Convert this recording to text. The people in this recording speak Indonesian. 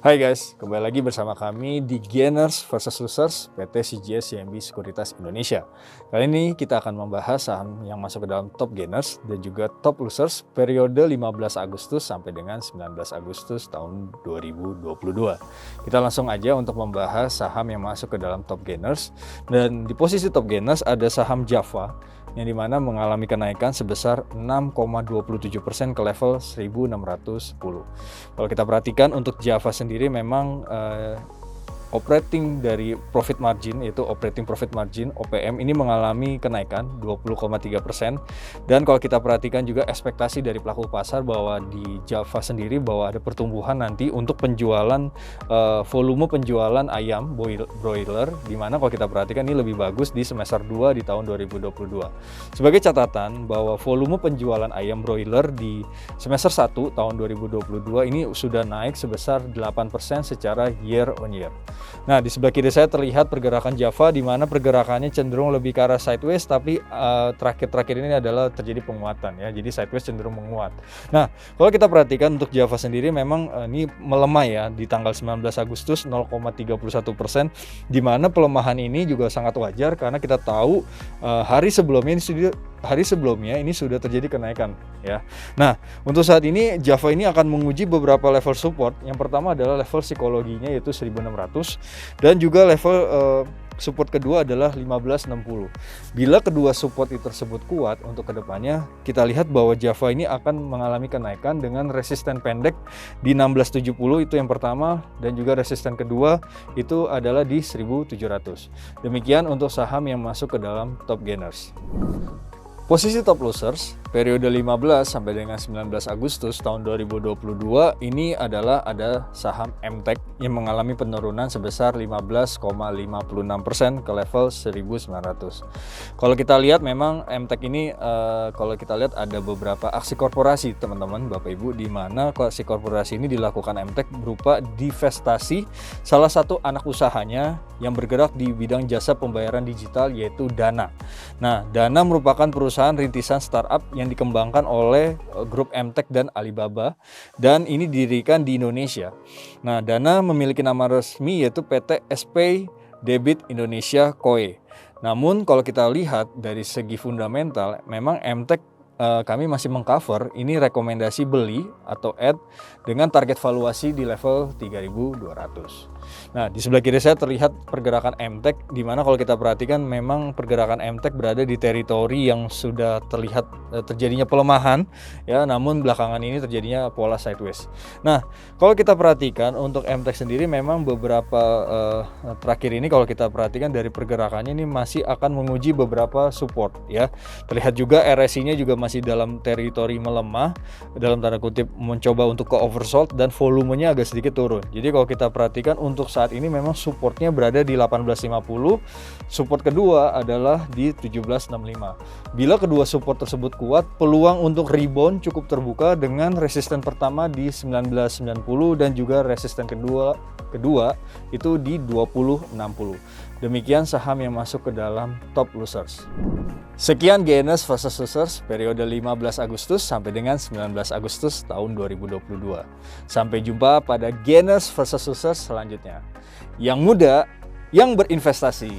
Hai guys, kembali lagi bersama kami di Gainers versus Losers PT CGS CIMB Sekuritas Indonesia. Kali ini kita akan membahas saham yang masuk ke dalam top gainers dan juga top losers periode 15 Agustus sampai dengan 19 Agustus tahun 2022. Kita langsung aja untuk membahas saham yang masuk ke dalam top gainers. Dan di posisi top gainers ada saham Java yang dimana mengalami kenaikan sebesar 6,27% ke level 1610. Kalau kita perhatikan untuk Java sendiri memang operating dari profit margin, yaitu operating profit margin OPM ini mengalami kenaikan 20,3%. Dan kalau kita perhatikan juga ekspektasi dari pelaku pasar bahwa di Java sendiri bahwa ada pertumbuhan nanti untuk penjualan volume penjualan ayam broiler, dimana kalau kita perhatikan ini lebih bagus di semester 2 di tahun 2022. Sebagai catatan bahwa volume penjualan ayam broiler di semester 1 tahun 2022 ini sudah naik sebesar 8% secara year on year. Nah, di sebelah kiri saya terlihat pergerakan Java di mana pergerakannya cenderung lebih ke arah sideways, tapi terakhir-terakhir ini adalah terjadi penguatan ya. Jadi sideways cenderung menguat. Nah, kalau kita perhatikan untuk Java sendiri memang ini melemah ya di tanggal 19 Agustus 0,31%, di mana pelemahan ini juga sangat wajar karena kita tahu hari sebelumnya ini sudah terjadi kenaikan ya. Nah, untuk saat ini Java ini akan menguji beberapa level support. Yang pertama adalah level psikologinya yaitu 1600 dan juga level support kedua adalah 1560. Bila kedua support itu tersebut kuat untuk kedepannya, kita lihat bahwa Java ini akan mengalami kenaikan dengan resisten pendek di 1670 itu yang pertama, dan juga resisten kedua itu adalah di 1700. Demikian untuk saham yang masuk ke dalam top gainers. Posisi top losers periode 15 sampai dengan 19 Agustus tahun 2022 ini adalah ada saham MTEK yang mengalami penurunan sebesar 15,56% ke level 1900. Kalau kita lihat memang MTEK ini kalau kita lihat ada beberapa aksi korporasi teman-teman Bapak Ibu, di mana aksi korporasi ini dilakukan MTEK berupa divestasi salah satu anak usahanya yang bergerak di bidang jasa pembayaran digital yaitu Dana. Nah, Dana merupakan perusahaan rintisan startup yang dikembangkan oleh grup MTEK dan Alibaba, dan ini didirikan di Indonesia. Nah, Dana memiliki nama resmi yaitu PT SP Debit Indonesia Koe. Namun kalau kita lihat dari segi fundamental memang MTEK kami masih mengcover ini rekomendasi beli atau add dengan target valuasi di level 3.200. Nah, di sebelah kiri saya terlihat pergerakan MTEK, di mana kalau kita perhatikan memang pergerakan MTEK berada di teritori yang sudah terlihat terjadinya pelemahan ya, namun belakangan ini terjadinya pola sideways. Nah, kalau kita perhatikan untuk MTEK sendiri memang beberapa terakhir ini kalau kita perhatikan dari pergerakannya ini masih akan menguji beberapa support ya. Terlihat juga RSI-nya juga masih dalam teritori melemah, dalam tanda kutip mencoba untuk ke oversold, dan volumenya agak sedikit turun. Jadi kalau kita perhatikan untuk saat ini memang supportnya berada di 1850, support kedua adalah di 1765. Bila kedua support tersebut kuat, peluang untuk rebound cukup terbuka dengan resisten pertama di 1990 dan juga resisten kedua itu di 2060. Demikian saham yang masuk ke dalam top losers. Sekian Gainers versus Losers periode 15 Agustus sampai dengan 19 Agustus tahun 2022. Sampai jumpa pada Gainers versus Losers selanjutnya. Yang muda, yang berinvestasi.